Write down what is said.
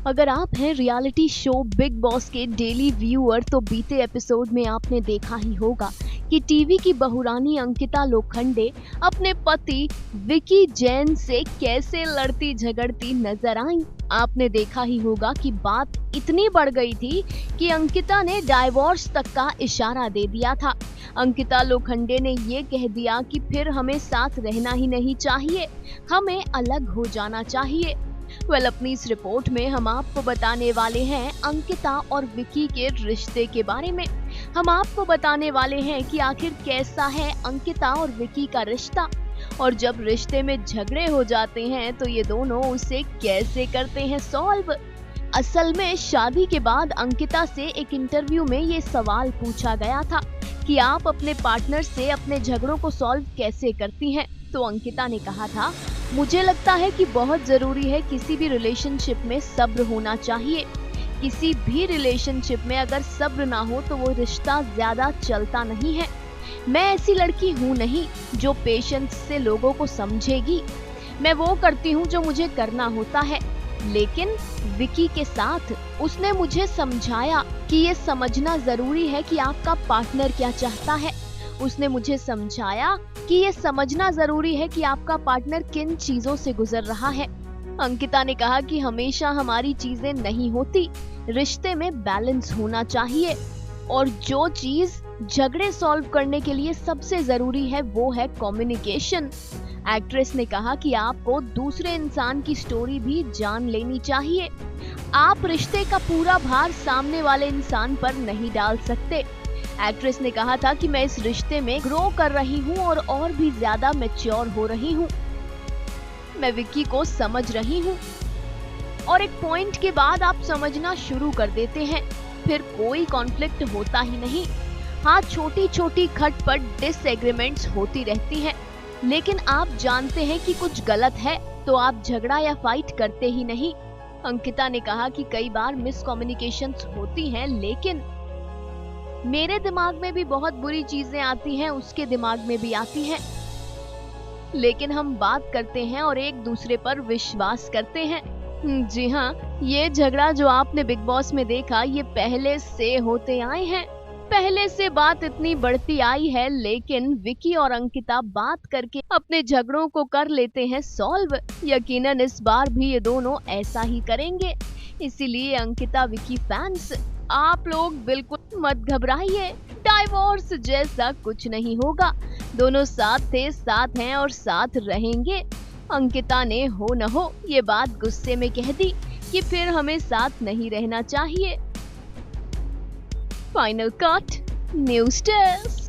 अगर आप हैं रियलिटी शो बिग बॉस के डेली व्यूअर तो बीते एपिसोड में आपने देखा ही होगा कि टीवी की बहुरानी अंकिता लोखंडे अपने पति विकी जैन से कैसे लड़ती झगड़ती नजर आई। आपने देखा ही होगा कि बात इतनी बढ़ गई थी कि अंकिता ने डाइवोर्स तक का इशारा दे दिया था। अंकिता लोखंडे ने ये कह दिया कि फिर हमें साथ रहना ही नहीं चाहिए, हमें अलग हो जाना चाहिए। अपनी इस रिपोर्ट में हम आपको बताने वाले हैं अंकिता और विकी के रिश्ते के बारे में। हम आपको बताने वाले हैं कि आखिर कैसा है अंकिता और विकी का रिश्ता, और जब रिश्ते में झगड़े हो जाते हैं तो ये दोनों उसे कैसे करते हैं सॉल्व। असल में शादी के बाद अंकिता से एक इंटरव्यू में ये सवाल पूछा गया था कि आप अपने पार्टनर से अपने झगड़ों को सॉल्व कैसे करती हैं, तो अंकिता ने कहा था, मुझे लगता है कि बहुत जरूरी है किसी भी रिलेशनशिप में सब्र होना चाहिए। किसी भी रिलेशनशिप में अगर सब्र ना हो तो वो रिश्ता ज्यादा चलता नहीं है। मैं ऐसी लड़की हूँ नहीं जो पेशेंस से लोगों को समझेगी। मैं वो करती हूँ जो मुझे करना होता है। लेकिन विकी के साथ उसने मुझे समझाया कि ये समझना जरूरी है कि आपका पार्टनर क्या चाहता है। उसने मुझे समझाया कि ये समझना जरूरी है कि आपका पार्टनर किन चीजों से गुजर रहा है। अंकिता ने कहा कि हमेशा हमारी चीजें नहीं होती, रिश्ते में बैलेंस होना चाहिए, और जो चीज झगड़े सॉल्व करने के लिए सबसे जरूरी है वो है कम्युनिकेशन। एक्ट्रेस ने कहा कि आपको दूसरे इंसान की स्टोरी भी जान लेनी चाहिए। आप रिश्ते का पूरा भार सामने वाले इंसान पर नहीं डाल सकते। एक्ट्रेस ने कहा था कि मैं इस रिश्ते में ग्रो कर रही हूँ और भी ज्यादा मैच्योर हो रही हूँ। मैं विकी को समझ रही हूँ, और एक पॉइंट के बाद आप समझना शुरू कर देते हैं, फिर कोई कॉन्फ्लिक्ट होता ही नहीं। हाँ, छोटी छोटी खटपट डिसएग्रीमेंट्स होती रहती हैं, लेकिन आप जानते हैं कि कुछ गलत है तो आप झगड़ा या फाइट करते ही नहीं। अंकिता ने कहा कि कई बार मिसकम्युनिकेशंस होती हैं, लेकिन मेरे दिमाग में भी बहुत बुरी चीजें आती हैं, उसके दिमाग में भी आती हैं, लेकिन हम बात करते हैं और एक दूसरे पर विश्वास करते हैं। जी हाँ, ये झगड़ा जो आपने बिग बॉस में देखा ये पहले से होते आए हैं। पहले से बात इतनी बढ़ती आई है, लेकिन विकी और अंकिता बात करके अपने झगड़ों को कर लेते हैं सॉल्व। यकीनन इस बार भी ये दोनों ऐसा ही करेंगे। इसीलिए अंकिता विकी फैंस, आप लोग बिल्कुल मत घबराइए, डाइवोर्स जैसा कुछ नहीं होगा। दोनों साथ थे, साथ हैं और साथ रहेंगे। अंकिता ने हो न हो ये बात गुस्से में कह दी कि फिर हमें साथ नहीं रहना चाहिए। Final cut news desk.